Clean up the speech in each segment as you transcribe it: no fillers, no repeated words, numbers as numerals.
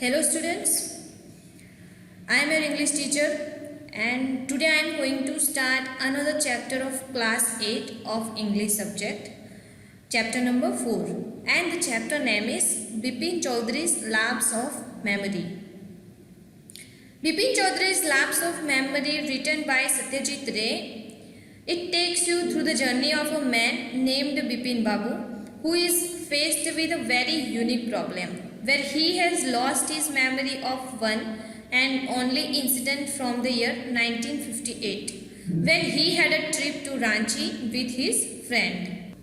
Hello students, I am your English teacher and today I am going to start another chapter of class 8 of English subject, chapter number 4, and the chapter name is Bipin Chaudhary's Lapse of Memory. Bipin Chaudhary's Lapse of Memory, written by Satyajit Ray. It takes you through the journey of a man named Bipin Babu who is faced with a very unique problem where he has lost his memory of one and only incident from the year 1958 when he had a trip to Ranchi with his friend.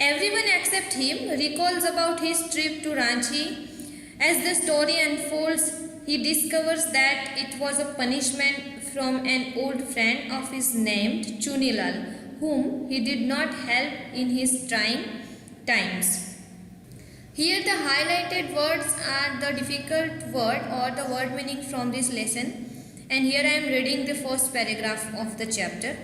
Everyone except him recalls about his trip to Ranchi. As the story unfolds, he discovers that it was a punishment from an old friend of his named Chunilal, whom he did not help in his trying times. Here the highlighted words are the difficult word or the word meaning from this lesson, and here I am reading the first paragraph of the chapter.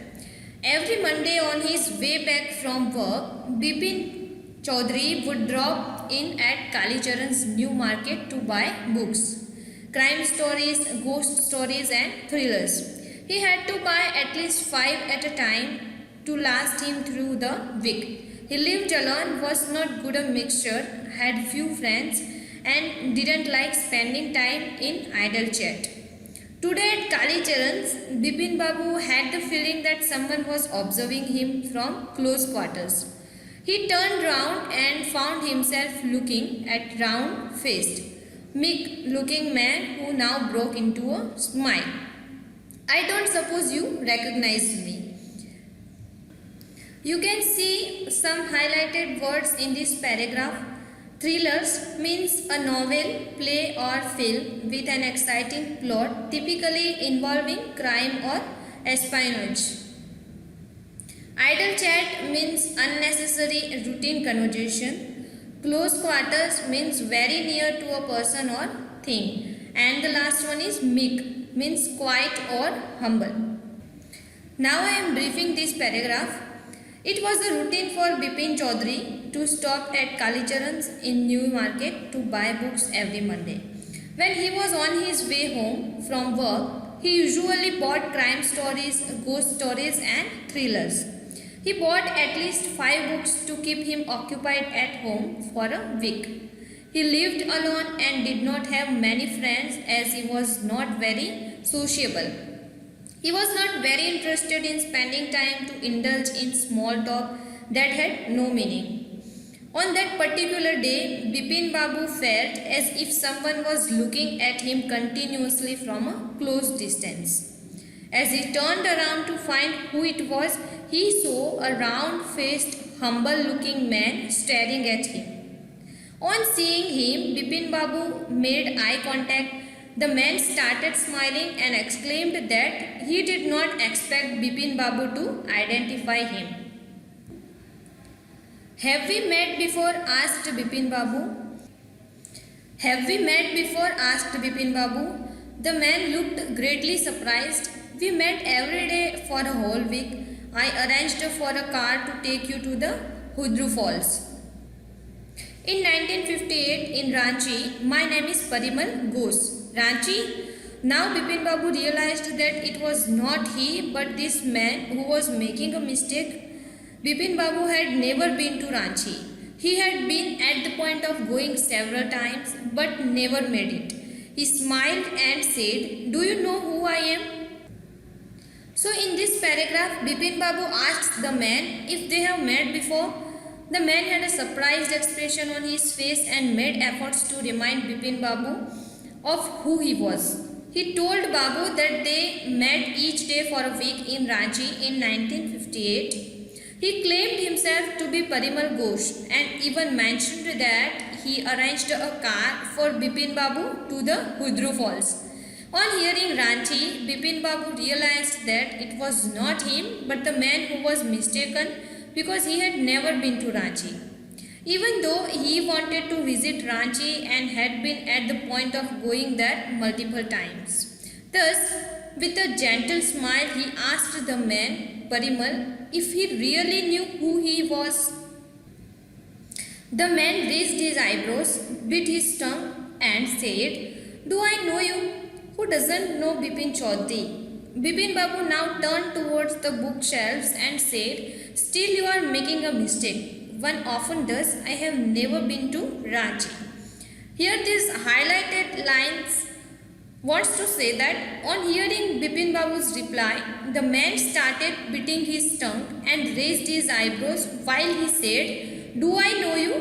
Every Monday on his way back from work, Bipin Chaudhary would drop in at Kalicharan's new market to buy books, crime stories, ghost stories and thrillers. He had to buy at least 5 at a time to last him through the week. He lived alone, was not good at mixture, had few friends and didn't like spending time in idle chat. Today at Kalicharan's, Bipin Babu had the feeling that someone was observing him from close quarters. He turned round and found himself looking at round-faced, meek-looking man who now broke into a smile. I don't suppose you recognized me. You can see some highlighted words in this paragraph. Thrillers means a novel, play or film with an exciting plot typically involving crime or espionage. Idle chat means unnecessary routine conversation. Close quarters means very near to a person or thing. And the last one is meek, means quiet or humble. Now I am briefing this paragraph. It was a routine for Bipin Chaudhary to stop at Kalicharan's in New Market to buy books every Monday. When he was on his way home from work, he usually bought crime stories, ghost stories and thrillers. He bought at least 5 books to keep him occupied at home for a week. He lived alone and did not have many friends as he was not very sociable. He was not very interested in spending time to indulge in small talk that had no meaning. On that particular day, Bipin Babu felt as if someone was looking at him continuously from a close distance. As he turned around to find who it was, he saw a round-faced, humble-looking man staring at him. On seeing him, Bipin Babu made eye contact. The man started smiling and exclaimed that he did not expect Bipin Babu to identify him. Have we met before? Asked Bipin Babu. Have we met before? Asked Bipin Babu. The man looked greatly surprised. We met every day for a whole week. I arranged for a car to take you to the Hudru Falls. In 1958 in Ranchi, my name is Parimal Ghosh. Ranchi? Now Bipin Babu realized that it was not he but this man who was making a mistake. Bipin Babu had never been to Ranchi. He had been at the point of going several times but never made it. He smiled and said, "Do you know who I am?" So in this paragraph, Bipin Babu asked the man if they have met before. The man had a surprised expression on his face and made efforts to remind Bipin Babu of who he was. He told Babu that they met each day for a week in Ranchi in 1958. He claimed himself to be Parimal Ghosh and even mentioned that he arranged a car for Bipin Babu to the Hudru Falls. On hearing Ranchi, Bipin Babu realized that it was not him but the man who was mistaken because he had never been to Ranchi. Even though he wanted to visit Ranchi and had been at the point of going there multiple times. Thus, with a gentle smile, he asked the man, Parimal, if he really knew who he was. The man raised his eyebrows, bit his tongue and said, "Do I know you? Who doesn't know Bipin Chaudhary?" Bipin Babu now turned towards the bookshelves and said, "Still you are making a mistake. One often does. I have never been to Ranchi." Here these highlighted lines wants to say that on hearing Bipin Babu's reply, the man started biting his tongue and raised his eyebrows while he said, "Do I know you?"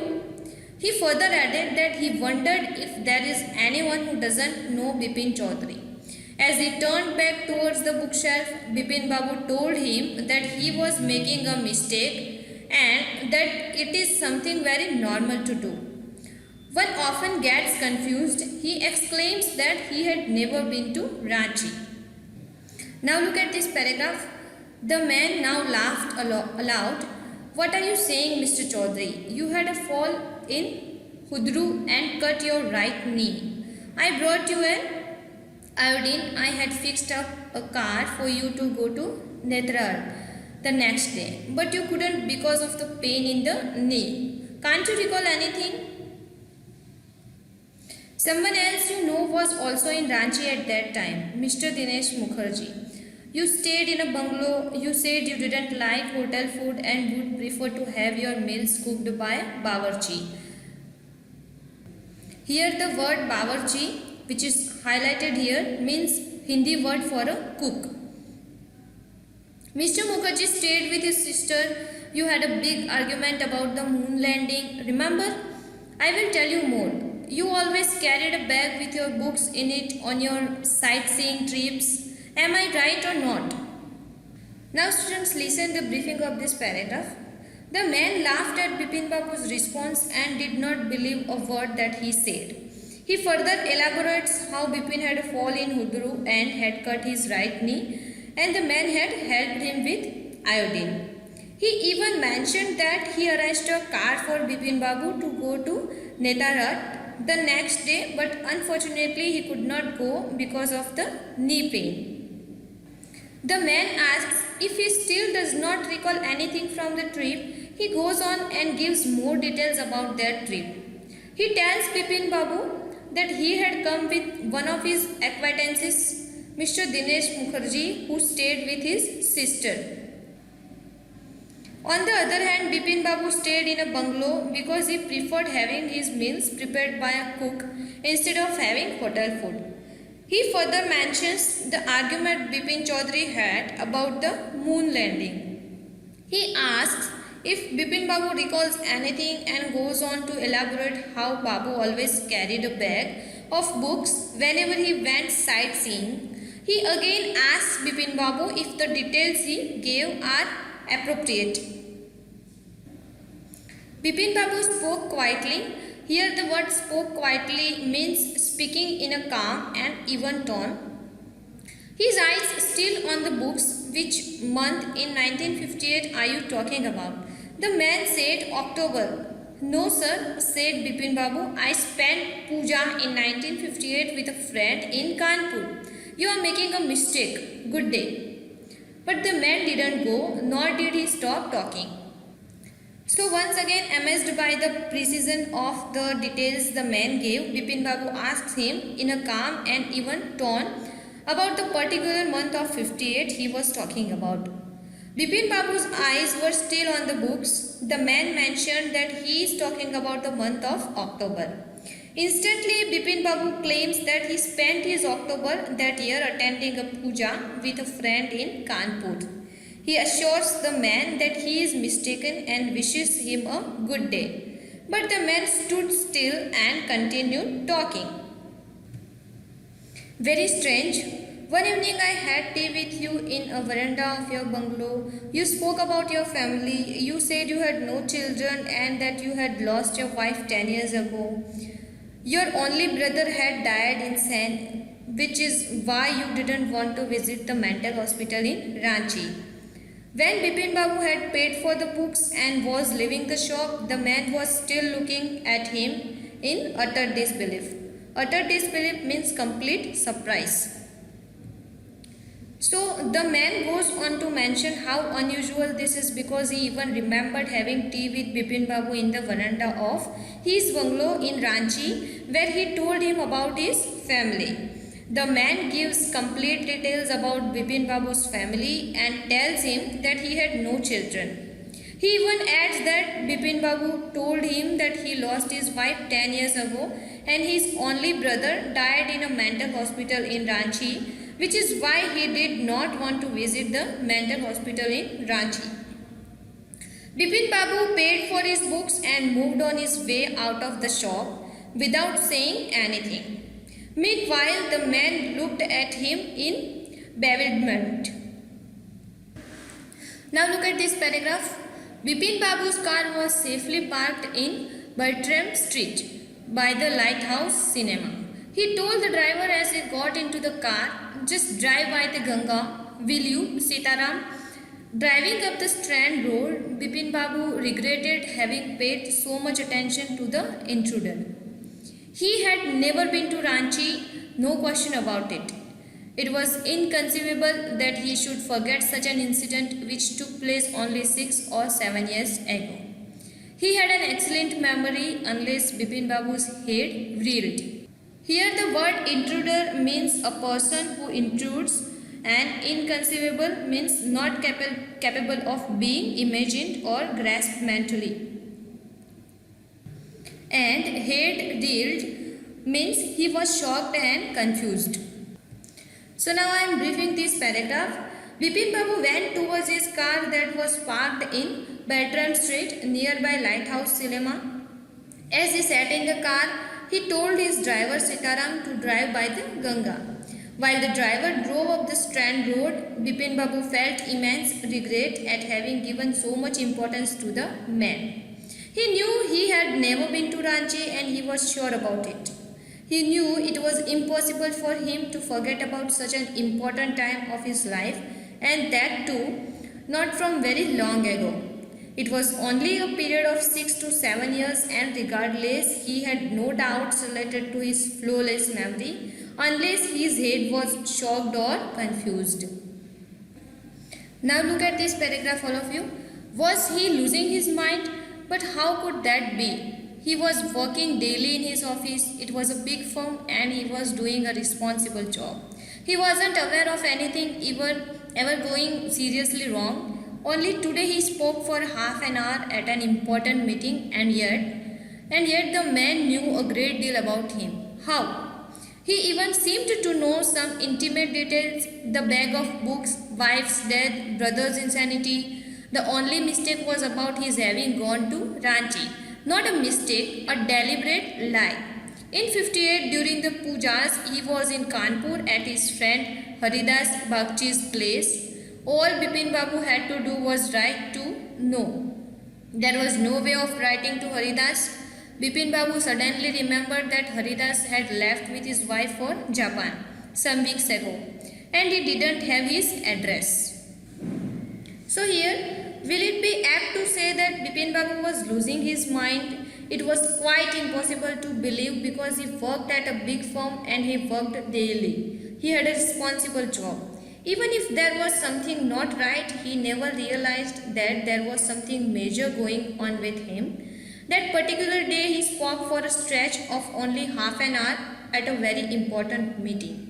He further added that he wondered if there is anyone who doesn't know Bipin Chaudhary. As he turned back towards the bookshelf, Bipin Babu told him that he was making a mistake and that it is something very normal to do. One often gets confused. He exclaims that he had never been to Ranchi. Now look at this paragraph. The man now laughed aloud. "What are you saying, Mr. Chaudhary? You had a fall in Hudru and cut your right knee. I brought you an iodine. I had fixed up a car for you to go to Netrar the next day, but you couldn't because of the pain in the knee. Can't you recall anything? Someone else you know was also in Ranchi at that time, Mr. Dinesh Mukherjee. You stayed in a bungalow. You said you didn't like hotel food and would prefer to have your meals cooked by Bawarchi." Here the word Bawarchi, which is highlighted here, means Hindi word for a cook. Mr. Mukherjee stayed with his sister. You had a big argument about the moon landing. Remember? I will tell you more. You always carried a bag with your books in it on your sightseeing trips. Am I right or not? Now students, listen the briefing of this paragraph. The man laughed at Bipin Babu's response and did not believe a word that he said. He further elaborates how Bipin had a fall in Hudru and had cut his right knee, and the man had helped him with iodine. He even mentioned that he arranged a car for Bipin Babu to go to Netarat the next day, but unfortunately he could not go because of the knee pain. The man asks if he still does not recall anything from the trip. He goes on and gives more details about their trip. He tells Bipin Babu that he had come with one of his acquaintances, Mr. Dinesh Mukherjee, who stayed with his sister. On the other hand, Bipin Babu stayed in a bungalow because he preferred having his meals prepared by a cook instead of having hotel food. He further mentions the argument Bipin Chaudhary had about the moon landing. He asks if Bipin Babu recalls anything and goes on to elaborate how Babu always carried a bag of books whenever he went sightseeing. He again asks Bipin Babu if the details he gave are appropriate. Bipin Babu spoke quietly. Here the word spoke quietly means speaking in a calm and even tone. His eyes still on the books. Which month in 1958 are you talking about? The man said October. No sir, said Bipin Babu. I spent puja in 1958 with a friend in Kanpur. You are making a mistake. Good day. But the man didn't go, nor did he stop talking. So once again, amazed by the precision of the details the man gave, Bipin Babu asks him in a calm and even tone about the particular month of 58 he was talking about. Bipin Babu's eyes were still on the books. The man mentioned that he is talking about the month of October. Instantly, Bipin Babu claims that he spent his October that year attending a puja with a friend in Kanpur. He assures the man that he is mistaken and wishes him a good day. But the man stood still and continued talking. Very strange. One evening I had tea with you in a veranda of your bungalow. You spoke about your family. You said you had no children and that you had lost your wife 10 years ago. Your only brother had died in Sen, which is why you didn't want to visit the mental hospital in Ranchi. When Bipin Babu had paid for the books and was leaving the shop, the man was still looking at him in utter disbelief. Utter disbelief means complete surprise. So the man goes on to mention how unusual this is because he even remembered having tea with Bipin Babu in the veranda of his bungalow in Ranchi, where he told him about his family. The man gives complete details about Bipin Babu's family and tells him that he had no children. He even adds that Bipin Babu told him that he lost his wife 10 years ago and his only brother died in a mental hospital in Ranchi, which is why he did not want to visit the mental hospital in Ranchi. Bipin Babu paid for his books and moved on his way out of the shop without saying anything. Meanwhile, the man looked at him in bewilderment. Now look at this paragraph. Bipin Babu's car was safely parked in Bertram Street by the Lighthouse Cinema. He told the driver as he got into the car, "Just drive by the Ganga, will you, Sitaram?" Driving up the Strand Road, Bipin Babu regretted having paid so much attention to the intruder. He had never been to Ranchi, no question about it. It was inconceivable that he should forget such an incident which took place only 6 or 7 years ago. He had an excellent memory unless Bipin Babu's head reeled. Here the word intruder means a person who intrudes and inconceivable means not capable of being imagined or grasped mentally. And head reeled means he was shocked and confused. So now I am briefing this paragraph. Bipin Babu went towards his car that was parked in Bertram Street nearby Lighthouse Cinema. As he sat in the car, he told his driver Sitaram to drive by the Ganga. While the driver drove up the Strand Road, Bipin Babu felt immense regret at having given so much importance to the man. He knew he had never been to Ranchi and he was sure about it. He knew it was impossible for him to forget about such an important time of his life, and that too not from very long ago. It was only a period of 6 to 7 years, and regardless, he had no doubts related to his flawless memory unless his head was shocked or confused. Now look at this paragraph, all of you. Was he losing his mind? But how could that be? He was working daily in his office. It was a big firm and he was doing a responsible job. He wasn't aware of anything ever going seriously wrong. Only today he spoke for half an hour at an important meeting, and yet the man knew a great deal about him. How? He even seemed to know some intimate details: the bag of books, wife's death, brother's insanity. The only mistake was about his having gone to Ranchi. Not a mistake, a deliberate lie. In 58, during the pujas, he was in Kanpur at his friend Haridas Bagchi's place. All Bipin Babu had to do was write to no. There was no way of writing to Haridas. Bipin Babu suddenly remembered that Haridas had left with his wife for Japan some weeks ago, and he didn't have his address. So here, will it be apt to say that Bipin Babu was losing his mind? It was quite impossible to believe because he worked at a big firm and he worked daily. He had a responsible job. Even if there was something not right, he never realized that there was something major going on with him. That particular day, he spoke for a stretch of only half an hour at a very important meeting.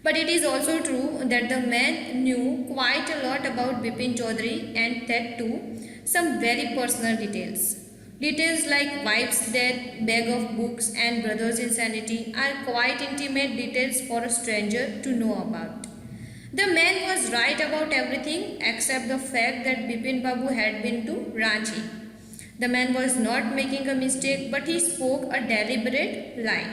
But it is also true that the man knew quite a lot about Bipin Chaudhary, and that too some very personal details. Details like wife's death, bag of books and brother's insanity are quite intimate details for a stranger to know about. The man was right about everything except the fact that Bipin Babu had been to Ranchi. The man was not making a mistake, but he spoke a deliberate lie.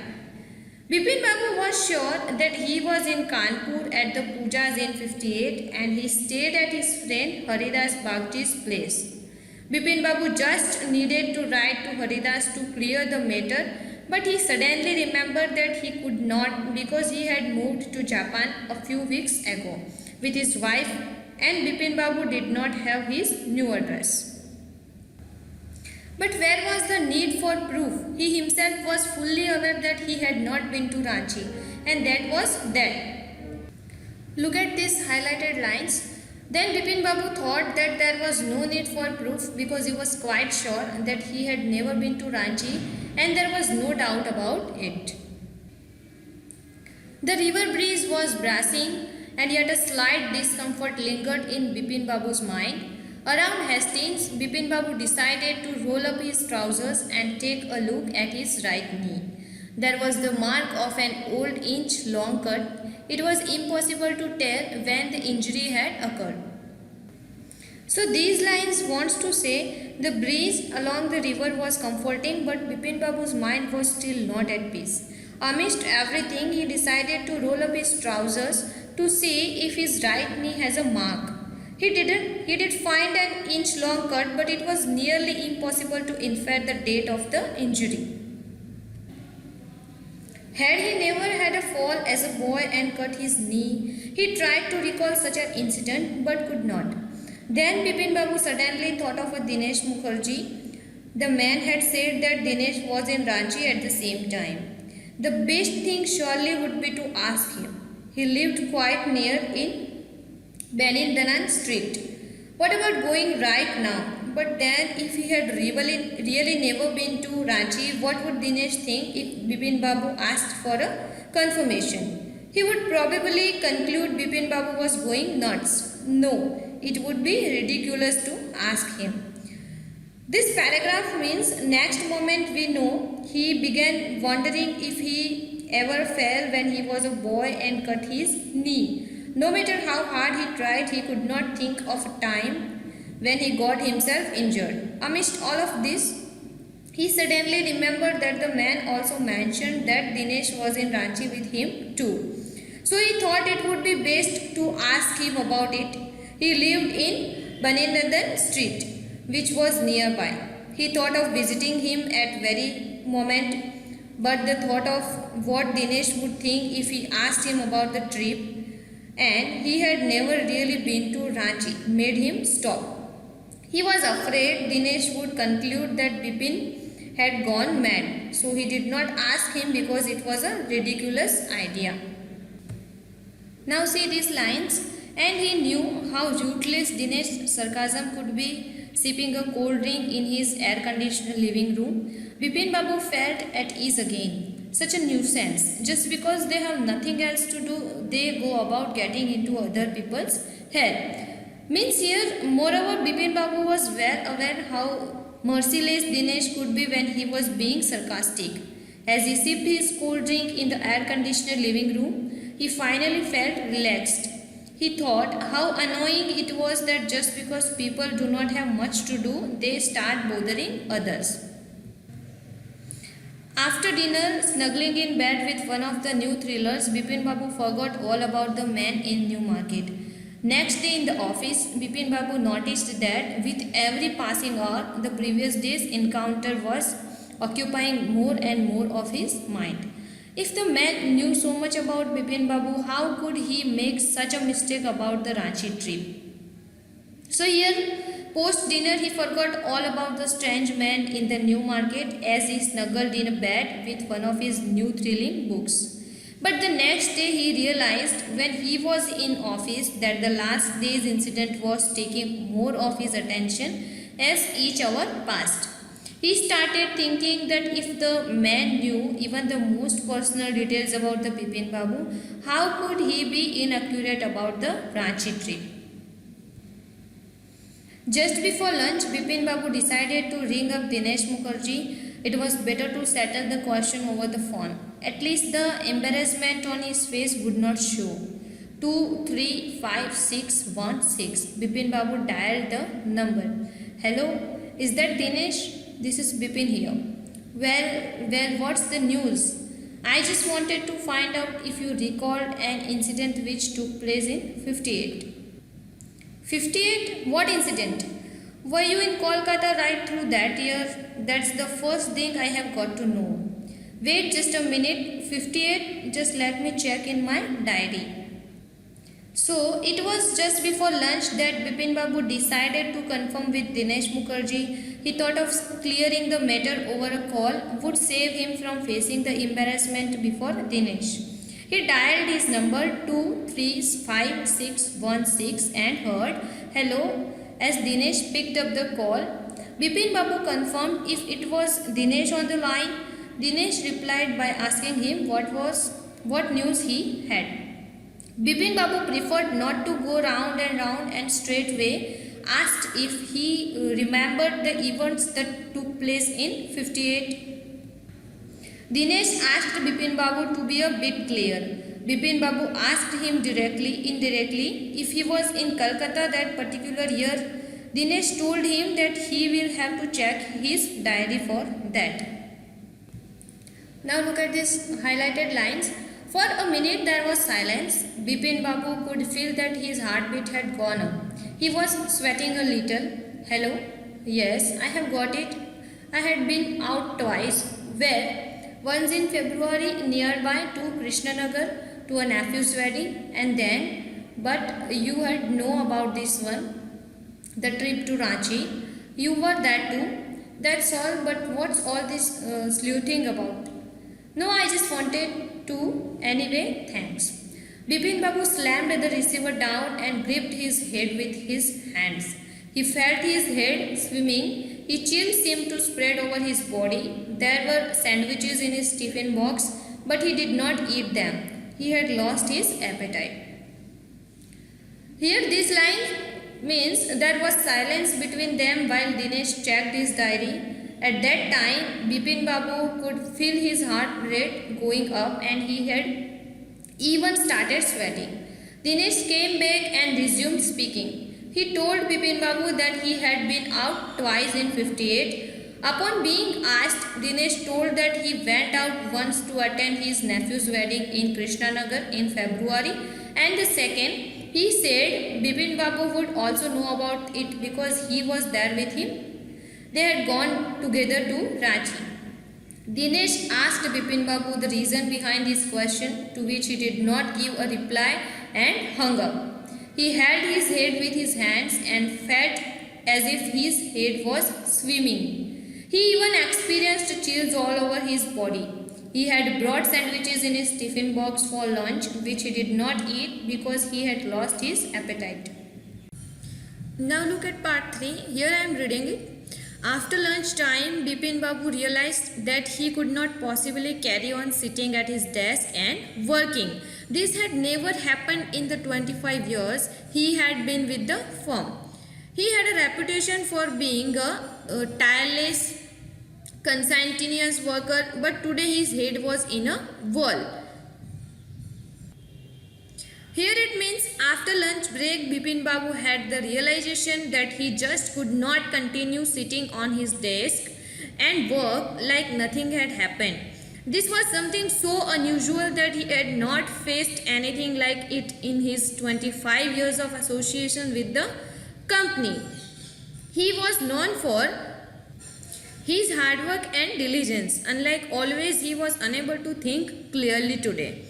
Bipin Babu was sure that he was in Kanpur at the pujas in 58 and he stayed at his friend Haridas Bagchi's place. Bipin Babu just needed to write to Haridas to clear the matter, but he suddenly remembered that he could not because he had moved to Japan a few weeks ago with his wife, and Bipin Babu did not have his new address. But where was the need for proof? He himself was fully aware that he had not been to Ranchi, and that was that. Look at these highlighted lines. Then Bipin Babu thought that there was no need for proof because he was quite sure that he had never been to Ranchi and there was no doubt about it. The river breeze was bracing and yet a slight discomfort lingered in Bipin Babu's mind. Around Hastings, Bipin Babu decided to roll up his trousers and take a look at his right knee. There was the mark of an old inch-long cut. It was impossible to tell when the injury had occurred. So these lines wants to say the breeze along the river was comforting, but Bipin Babu's mind was still not at peace. Amidst everything, he decided to roll up his trousers to see if his right knee has a mark. He did find an inch-long cut, but it was nearly impossible to infer the date of the injury. Had he never had a fall as a boy and cut his knee, he tried to recall such an incident but could not. Then Bipin Babu suddenly thought of a Dinesh Mukherjee. The man had said that Dinesh was in Ranchi at the same time. The best thing surely would be to ask him. He lived quite near in Benindanan Street. What about going right now? But then if he had really never been to Ranchi, what would Dinesh think if Bipin Babu asked for a confirmation? He would probably conclude Bipin Babu was going nuts. No, it would be ridiculous to ask him. This paragraph means next moment we know he began wondering if he ever fell when he was a boy and cut his knee. No matter how hard he tried, he could not think of a time when he got himself injured. Amidst all of this, he suddenly remembered that the man also mentioned that Dinesh was in Ranchi with him too. So he thought it would be best to ask him about it. He lived in Banindanan Street, which was nearby. He thought of visiting him at very moment, but the thought of what Dinesh would think if he asked him about the trip, and he had never really been to Ranchi, made him stop. He was afraid Dinesh would conclude that Bipin had gone mad, so he did not ask him because it was a ridiculous idea. Now see these lines, and he knew how ruthless Dinesh's sarcasm could be. Sipping a cold drink in his air-conditioned living room, Bipin Babu felt at ease again. Such a nuisance. Just because they have nothing else to do, they go about getting into other people's hair. Means here, moreover, Bipin Babu was well aware how merciless Dinesh could be when he was being sarcastic. As he sipped his cold drink in the air-conditioned living room, he finally felt relaxed. He thought how annoying it was that just because people do not have much to do, they start bothering others. After dinner, snuggling in bed with one of the new thrillers, Bipin Babu forgot all about the man in Newmarket. Next day in the office, Bipin Babu noticed that with every passing hour, the previous day's encounter was occupying more and more of his mind. If the man knew so much about Bipin Babu, how could he make such a mistake about the Ranchi trip? So here, post dinner, he forgot all about the strange man in the new market as he snuggled in a bed with one of his new thrilling books. But the next day he realized when he was in office that the last day's incident was taking more of his attention as each hour passed. He started thinking that if the man knew even the most personal details about the Bipin Babu, how could he be inaccurate about the Ranchi trip? Just before lunch, Bipin Babu decided to ring up Dinesh Mukherjee. It was better to settle the question over the phone. At least the embarrassment on his face would not show. 2355616. Bipin Babu dialed the number. Hello, is that Dinesh? This is Bipin here. Well, what's the news? I just wanted to find out if you recalled an incident which took place in 58. 58? What incident? Were you in Kolkata right through that year? That's the first thing I have got to know. Wait just a minute. 58? Just let me check in my diary. So, it was just before lunch that Bipin Babu decided to confirm with Dinesh Mukherjee. He thought of clearing the matter over a call would save him from facing the embarrassment before Dinesh. He dialed his number 23516 and heard hello as Dinesh picked up the call. Bipin Babu confirmed if it was Dinesh on the line. Dinesh replied by asking him what news he had. Bipin Babu preferred not to go round and straightway asked if he remembered the events that took place in 58. Dinesh asked Bipin Babu to be a bit clear. Bipin Babu asked him indirectly, if he was in Calcutta that particular year. Dinesh told him that he will have to check his diary for that. Now look at these highlighted lines. For a minute there was silence. Bipin Babu could feel that his heartbeat had gone up. He was sweating a little. Hello? Yes, I have got it. I had been out twice. Where? Once in February nearby to Krishnanagar to a nephew's wedding, and then, but you had know about this one, the trip to Ranchi. You were that too. That's all, but what's all this sleuthing about? No, I just wanted to. Anyway, thanks. Bipin Babu slammed the receiver down and gripped his head with his hands. He felt his head swimming. His chills seemed to spread over his body. There were sandwiches in his tiffin box, but he did not eat them. He had lost his appetite. Here this line means there was silence between them while Dinesh checked his diary. At that time, Bipin Babu could feel his heart rate going up and he had even started sweating. Dinesh came back and resumed speaking. He told Bipin Babu that he had been out twice in 58. Upon being asked, Dinesh told that he went out once to attend his nephew's wedding in Krishnanagar in February, and the second, he said Bipin Babu would also know about it because he was there with him. They had gone together to Ranchi. Dinesh asked Bipin Babu the reason behind his question, to which he did not give a reply and hung up. He held his head with his hands and felt as if his head was swimming. He even experienced chills all over his body. He had brought sandwiches in his tiffin box for lunch, which he did not eat because he had lost his appetite. Now look at part 3. Here I am reading it. After lunch time, Bipin Babu realized that he could not possibly carry on sitting at his desk and working. This had never happened in the 25 years he had been with the firm. He had a reputation for being a tireless, conscientious worker, but today his head was in a whirl. Here it means after lunch break, Bipin Babu had the realization that he just could not continue sitting on his desk and work like nothing had happened. This was something so unusual that he had not faced anything like it in his 25 years of association with the company. He was known for his hard work and diligence. Unlike always, he was unable to think clearly today.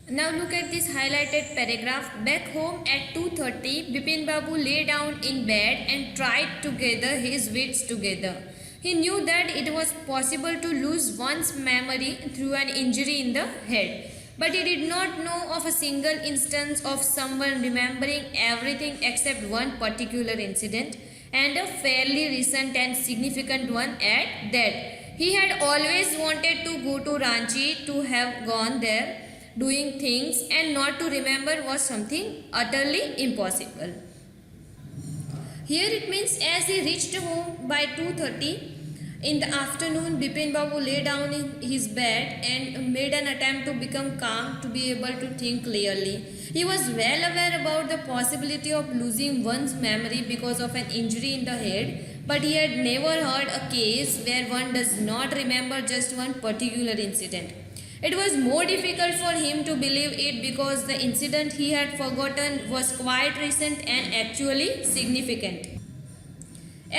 Now look at this highlighted paragraph. Back home at 2:30, Bipin Babu lay down in bed and tried to gather his wits together. He knew that it was possible to lose one's memory through an injury in the head, but he did not know of a single instance of someone remembering everything except one particular incident, and a fairly recent and significant one at that. He had always wanted to go to Ranchi, to have gone there doing things, and not to remember was something utterly impossible. Here it means as he reached home by 2:30 in the afternoon, Bipin Babu lay down in his bed and made an attempt to become calm, to be able to think clearly. He was well aware about the possibility of losing one's memory because of an injury in the head, but he had never heard a case where one does not remember just one particular incident. It was more difficult for him to believe it because the incident he had forgotten was quite recent and actually significant.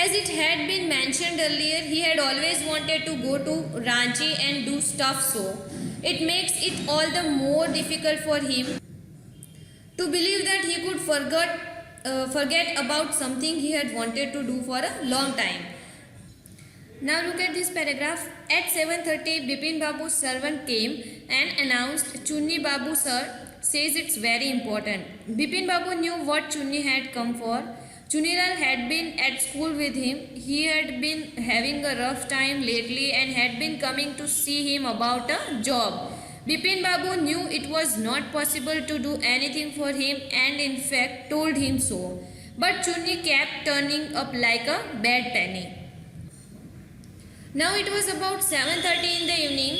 As it had been mentioned earlier, he had always wanted to go to Ranchi and do stuff, so it makes it all the more difficult for him to believe that he could forget about something he had wanted to do for a long time. Now look at this paragraph. At 7:30, Bipin Babu's servant came and announced, Chunni Babu sir says it's very important. Bipin Babu knew what Chunni had come for. Chunilal had been at school with him. He had been having a rough time lately and had been coming to see him about a job. Bipin Babu knew it was not possible to do anything for him and in fact told him so. But Chunni kept turning up like a bad penny. Now it was about 7:30 in the evening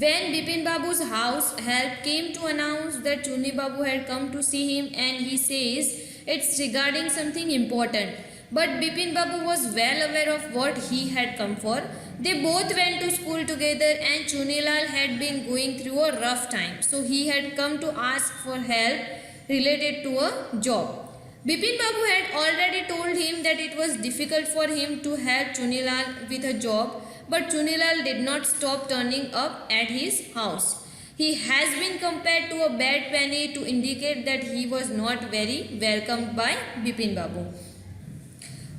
when Bipin Babu's house help came to announce that Chunni Babu had come to see him, and he says it's regarding something important. But Bipin Babu was well aware of what he had come for. They both went to school together and Chunilal had been going through a rough time. So he had come to ask for help related to a job. Bipin Babu had already told him that it was difficult for him to help Chunilal with a job, but Chunilal did not stop turning up at his house. He has been compared to a bad penny to indicate that he was not very welcomed by Bipin Babu.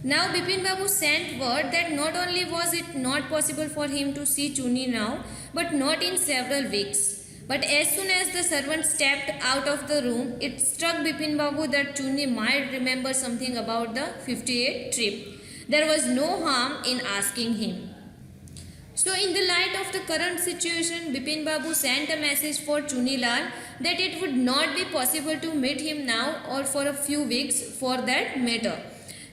Now Bipin Babu sent word that not only was it not possible for him to see Chunni now, but not in several weeks. But as soon as the servant stepped out of the room, it struck Bipin Babu that Chunni might remember something about the 58 trip. There was no harm in asking him. So in the light of the current situation, Bipin Babu sent a message for Chunilal that it would not be possible to meet him now or for a few weeks for that matter.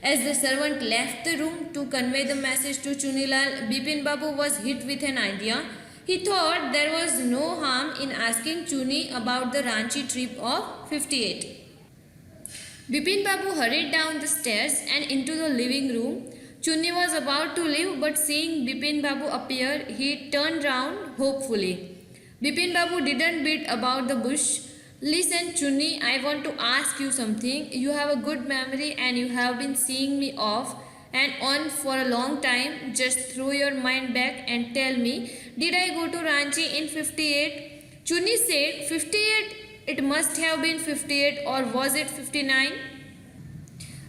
As the servant left the room to convey the message to Chunilal, Bipin Babu was hit with an idea. He thought there was no harm in asking Chunni about the Ranchi trip of 58. Bipin Babu hurried down the stairs and into the living room. Chunni was about to leave, but seeing Bipin Babu appear, he turned round hopefully. Bipin Babu didn't beat about the bush. Listen, Chunni, I want to ask you something. You have a good memory and you have been seeing me off and on for a long time. Just throw your mind back and tell me, did I go to Ranchi in 58? Chunni said, 58? It must have been 58, or was it 59?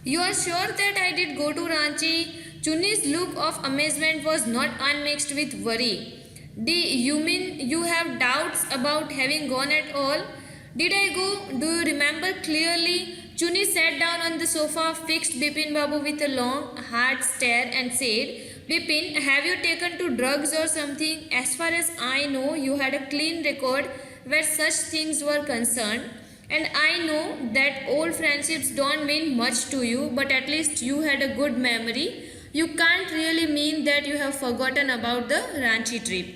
You are sure that I did go to Ranchi? Chunni's look of amazement was not unmixed with worry. Do you mean you have doubts about having gone at all? Did I go? Do you remember clearly? Chunni sat down on the sofa, fixed Bipin Babu with a long, hard stare and said, Bipin, have you taken to drugs or something? As far as I know, you had a clean record where such things were concerned. And I know that old friendships don't mean much to you, but at least you had a good memory. You can't really mean that you have forgotten about the Ranchi trip.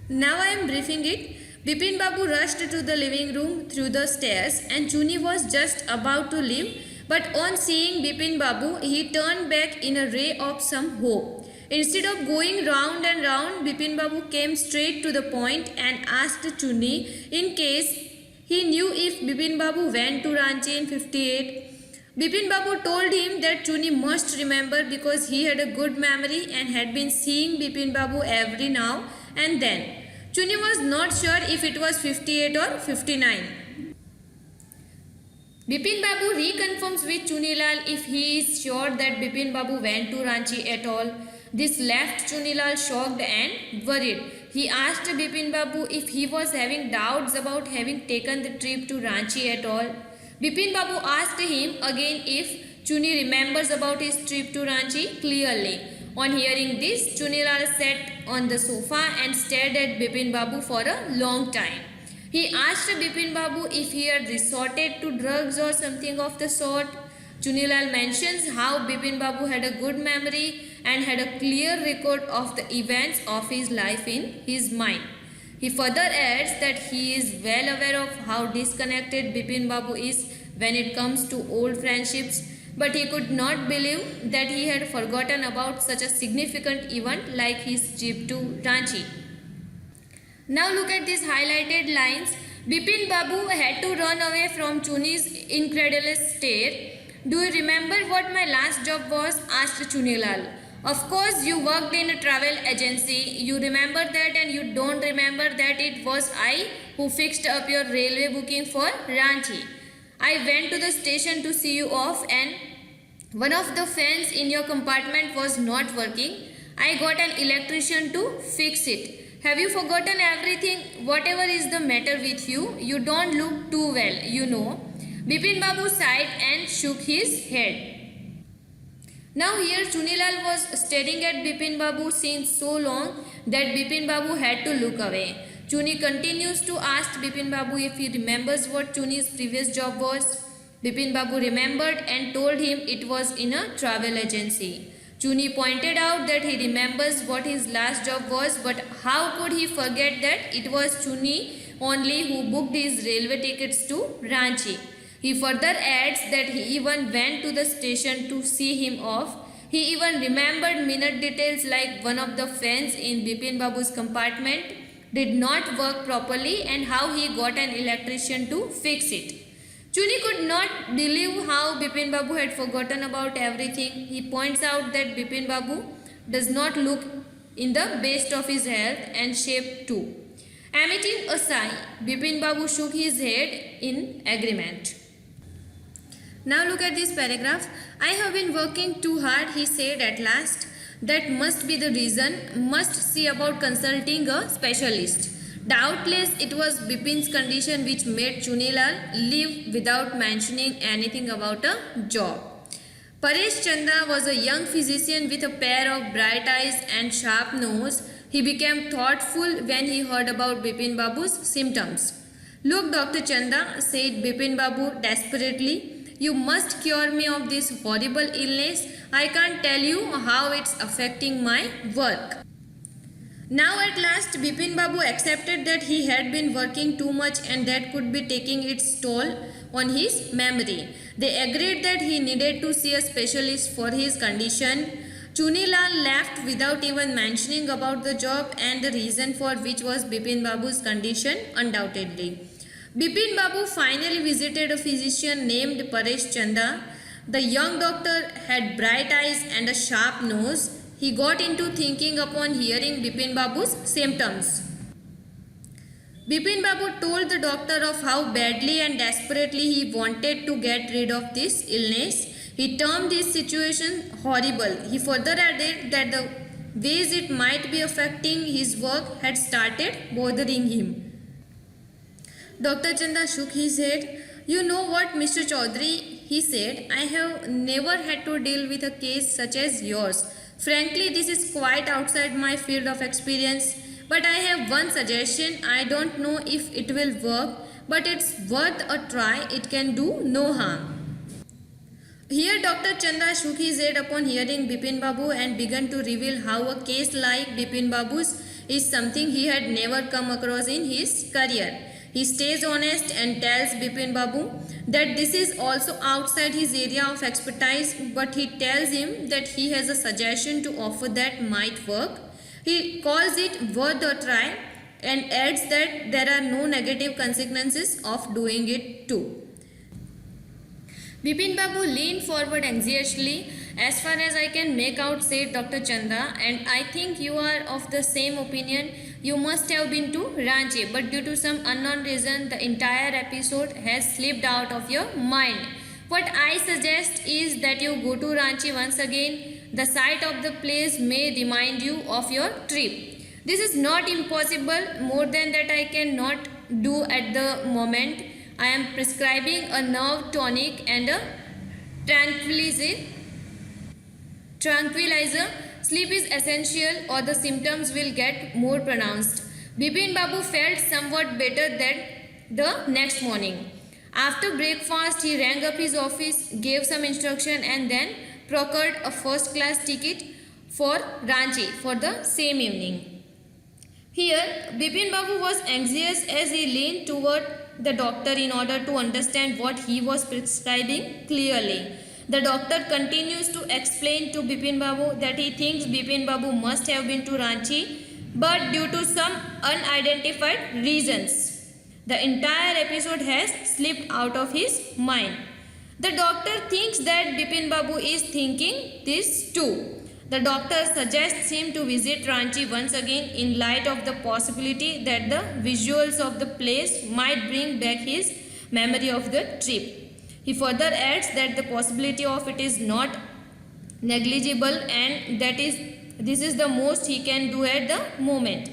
Now I am briefing it. Bipin Babu rushed to the living room through the stairs and Chunni was just about to leave, but on seeing Bipin Babu, he turned back in a ray of some hope. Instead of going round and round, Bipin Babu came straight to the point and asked Chunni in case he knew if Bipin Babu went to Ranchi in 58. Bipin Babu told him that Chunni must remember because he had a good memory and had been seeing Bipin Babu every now and then. Chunni was not sure if it was 58 or 59. Bipin Babu reconfirms with Chunilal if he is sure that Bipin Babu went to Ranchi at all. This left Chunilal shocked and worried. He asked Bipin Babu if he was having doubts about having taken the trip to Ranchi at all. Bipin Babu asked him again if Chunni remembers about his trip to Ranchi clearly. On hearing this, Chunilal sat on the sofa and stared at Bipin Babu for a long time. He asked Bipin Babu if he had resorted to drugs or something of the sort. Chunilal mentions how Bipin Babu had a good memory and had a clear record of the events of his life in his mind. He further adds that he is well aware of how disconnected Bipin Babu is when it comes to old friendships, but he could not believe that he had forgotten about such a significant event like his trip to Ranchi. Now look at these highlighted lines. Bipin Babu had to run away from Chunni's incredulous stare. Do you remember what my last job was? Asked Chunilal. Of course, you worked in a travel agency. You remember that, and you don't remember that it was I who fixed up your railway booking for Ranchi. I went to the station to see you off and One of the fans in your compartment was not working. I got an electrician to fix it. Have you forgotten everything? Whatever is the matter with you? You don't look too well, you know. Bipin Babu sighed and shook his head. Now here Chunilal was staring at Bipin Babu since so long that Bipin Babu had to look away. Chuni continues to ask Bipin Babu if he remembers what Chuni's previous job was. Bipin Babu remembered and told him it was in a travel agency. Chuni pointed out that he remembers what his last job was, but how could he forget that it was Chuni only who booked his railway tickets to Ranchi. He further adds that he even went to the station to see him off. He even remembered minute details like one of the fans in Bipin Babu's compartment did not work properly and how he got an electrician to fix it. Chuni could not believe how Bipin Babu had forgotten about everything. He points out that Bipin Babu does not look in the best of his health and shape too. Emitting a sigh, Bipin Babu shook his head in agreement. Now look at this paragraph. I have been working too hard, he said at last. That must be the reason. Must see about consulting a specialist. Doubtless it was Bipin's condition which made Chunilal leave without mentioning anything about a job. Paresh Chanda was a young physician with a pair of bright eyes and sharp nose. He became thoughtful when he heard about Bipin Babu's symptoms. Look, Dr. Chanda, said Bipin Babu desperately. You must cure me of this horrible illness. I can't tell you how it's affecting my work. Now at last Bipin Babu accepted that he had been working too much and that could be taking its toll on his memory. They agreed that he needed to see a specialist for his condition. Chunilal left without even mentioning about the job and the reason for which was Bipin Babu's condition undoubtedly. Bipin Babu finally visited a physician named Paresh Chanda. The young doctor had bright eyes and a sharp nose. He got into thinking upon hearing Bipin Babu's symptoms. Bipin Babu told the doctor of how badly and desperately he wanted to get rid of this illness. He termed his situation horrible. He further added that the ways it might be affecting his work had started bothering him. Dr. Chanda shook his head. You know what, Mr. Chaudhary, he said, I have never had to deal with a case such as yours. Frankly, this is quite outside my field of experience. But I have one suggestion. I don't know if it will work, but it's worth a try. It can do no harm. Here Dr. Chanda shook his head upon hearing Bipin Babu and began to reveal how a case like Bipin Babu's is something he had never come across in his career. He stays honest and tells Bipin Babu that this is also outside his area of expertise, but he tells him that he has a suggestion to offer that might work. He calls it worth a try and adds that there are no negative consequences of doing it too. Bipin Babu leaned forward anxiously. As far as I can make out, said Dr. Chanda, and I think you are of the same opinion. You must have been to Ranchi, but due to some unknown reason, the entire episode has slipped out of your mind. What I suggest is that you go to Ranchi once again. The sight of the place may remind you of your trip. This is not impossible. More than that I cannot do at the moment. I am prescribing a nerve tonic and a tranquilizer. Sleep is essential or the symptoms will get more pronounced. Bipin Babu felt somewhat better than the next morning. After breakfast, he rang up his office, gave some instruction and then procured a first class ticket for Ranchi for the same evening. Here, Bipin Babu was anxious as he leaned toward the doctor in order to understand what he was prescribing clearly. The doctor continues to explain to Bipin Babu that he thinks Bipin Babu must have been to Ranchi, but due to some unidentified reasons, the entire episode has slipped out of his mind. The doctor thinks that Bipin Babu is thinking this too. The doctor suggests him to visit Ranchi once again in light of the possibility that the visuals of the place might bring back his memory of the trip. He further adds that the possibility of it is not negligible and this is the most he can do at the moment.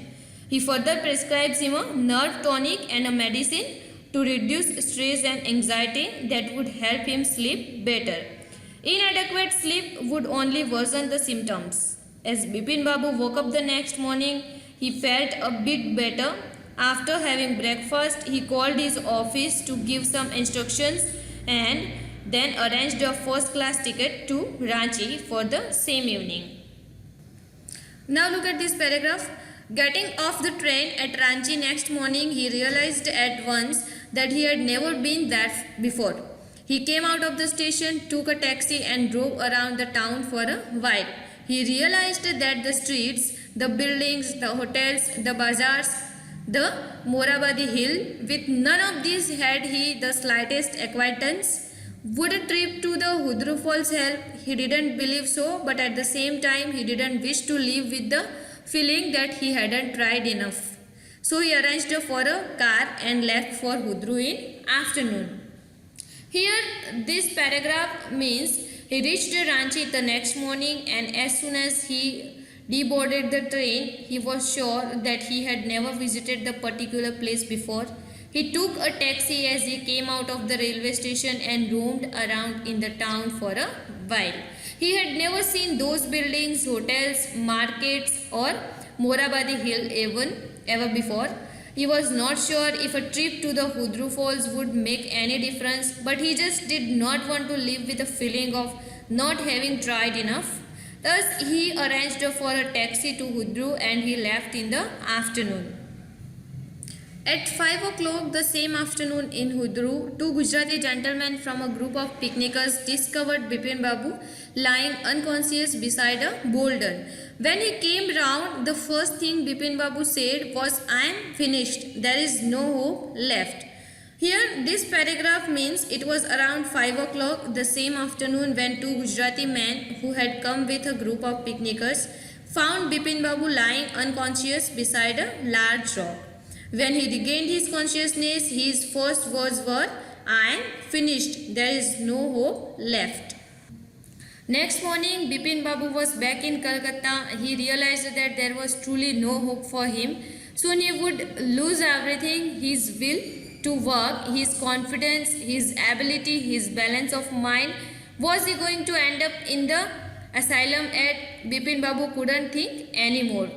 He further prescribes him a nerve tonic and a medicine to reduce stress and anxiety that would help him sleep better. Inadequate sleep would only worsen the symptoms. As Bipin Babu woke up the next morning, he felt a bit better. After having breakfast, he called his office to give some instructions and then arranged a first class ticket to Ranchi for the same evening. Now look at this paragraph. Getting off the train at Ranchi next morning, he realized at once that he had never been there before. He came out of the station, took a taxi and drove around the town for a while. He realized that the streets, the buildings, the hotels, the bazaars, the Morabadi Hill, with none of these had he the slightest acquaintance. Would a trip to the Hudru Falls help? He didn't believe so, but at the same time he didn't wish to live with the feeling that he hadn't tried enough. So he arranged for a car and left for Hudru in afternoon. Here this paragraph means he reached Ranchi the next morning, and as soon as he deboarded the train, he was sure that he had never visited the particular place before. He took a taxi as he came out of the railway station and roamed around in the town for a while. He had never seen those buildings, hotels, markets or Morabadi Hill ever before. He was not sure if a trip to the Hudru Falls would make any difference, but he just did not want to live with the feeling of not having tried enough. Thus, he arranged for a taxi to Hudru and he left in the afternoon. At 5 o'clock the same afternoon in Hudru, two Gujarati gentlemen from a group of picnickers discovered Bipin Babu lying unconscious beside a boulder. When he came round, the first thing Bipin Babu said was, "I am finished. There is no hope left." Here, this paragraph means it was around 5 o'clock the same afternoon when two Gujarati men who had come with a group of picnickers found Bipin Babu lying unconscious beside a large rock. When he regained his consciousness, his first words were, "I am finished. There is no hope left." Next morning, Bipin Babu was back in Calcutta. He realized that there was truly no hope for him. Soon he would lose everything: his will to work, his confidence, his ability, his balance of mind. Was he going to end up in the asylum? Bipin Babu couldn't think anymore.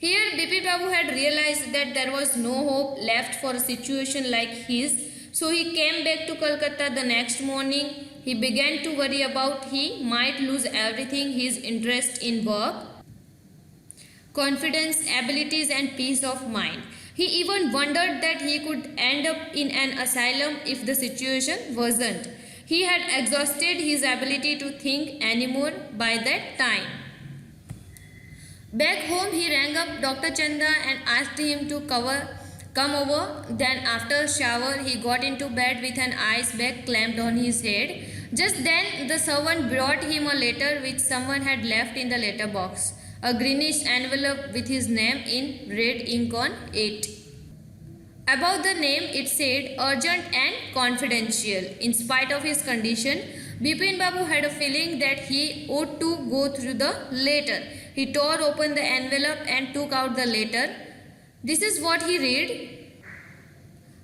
Here, Bipin Babu had realized that there was no hope left for a situation like his. So he came back to Calcutta the next morning. He began to worry about he might lose everything: his interest in work, confidence, abilities and peace of mind. He even wondered that he could end up in an asylum if the situation wasn't. He had exhausted his ability to think anymore by that time. Back home, he rang up Dr. Chanda and asked him to come over. Then after a shower, he got into bed with an ice bag clamped on his head. Just then, the servant brought him a letter which someone had left in the letter box. A greenish envelope with his name in red ink on it. Above the name, it said urgent and confidential. In spite of his condition, Bipin Babu had a feeling that he ought to go through the letter. He tore open the envelope and took out the letter. This is what he read.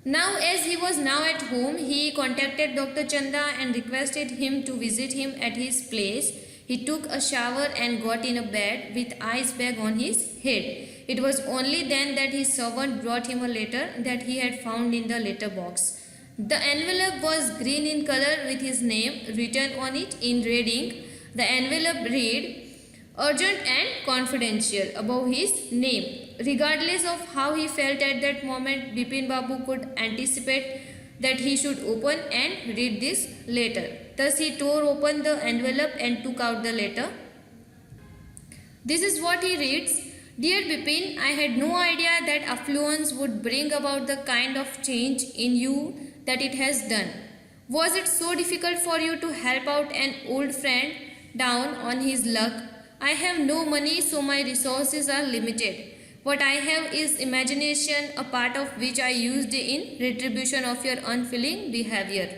Now, as he was now at home, he contacted Dr. Chanda and requested him to visit him at his place. He took a shower and got in a bed with ice bag on his head. It was only then that his servant brought him a letter that he had found in the letter box. The envelope was green in color with his name written on it in red ink. The envelope read, "Urgent and confidential," above his name. Regardless of how he felt at that moment, Bipin Babu could anticipate that he should open and read this letter. Thus he tore open the envelope and took out the letter. This is what he reads. "Dear Bipin, I had no idea that affluence would bring about the kind of change in you that it has done. Was it so difficult for you to help out an old friend down on his luck? I have no money, so my resources are limited. What I have is imagination, a part of which I used in retribution of your unfeeling behavior.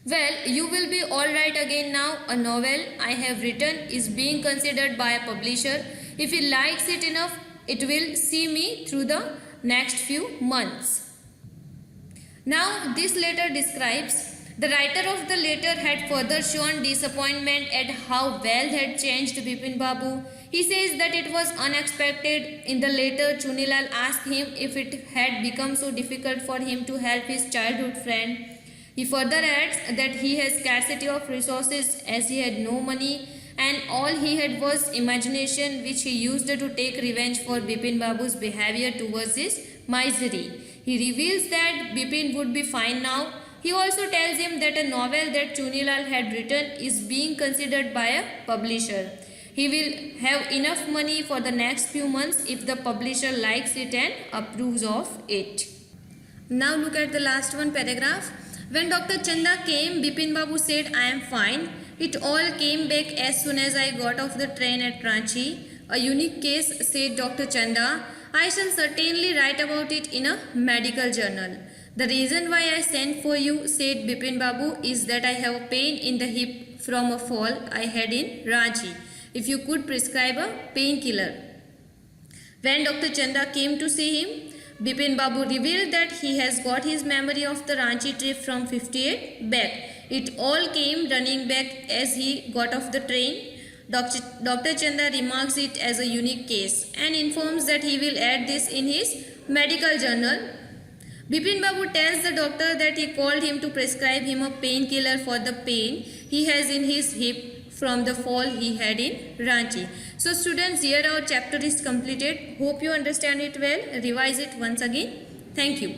Well, you will be alright again now. A novel I have written is being considered by a publisher. If he likes it enough, it will see me through the next few months. Now, this letter describes the writer of the letter had further shown disappointment at how well had changed Bipin Babu. He says that it was unexpected. In the letter, Chunilal asked him if it had become so difficult for him to help his childhood friend. He further adds that he has scarcity of resources as he had no money and all he had was imagination, which he used to take revenge for Bipin Babu's behavior towards his misery. He reveals that Bipin would be fine now. He also tells him that a novel that Chunilal had written is being considered by a publisher. He will have enough money for the next few months if the publisher likes it and approves of it. Now look at the last one paragraph. When Dr. Chanda came, Bipin Babu said, "I am fine. It all came back as soon as I got off the train at Ranchi. A unique case," said Dr. Chanda. "I shall certainly write about it in a medical journal." "The reason why I sent for you," said Bipin Babu, "is that I have pain in the hip from a fall I had in Ranchi. If you could prescribe a painkiller." When Dr. Chanda came to see him, Bipin Babu revealed that he has got his memory of the Ranchi trip from 58 back. It all came running back as he got off the train. Dr. Chanda remarks it as a unique case and informs that he will add this in his medical journal. Bipin Babu tells the doctor that he called him to prescribe him a painkiller for the pain he has in his hip from the fall he had in Ranchi. So students, here our chapter is completed. Hope you understand it well. Revise it once again. Thank you.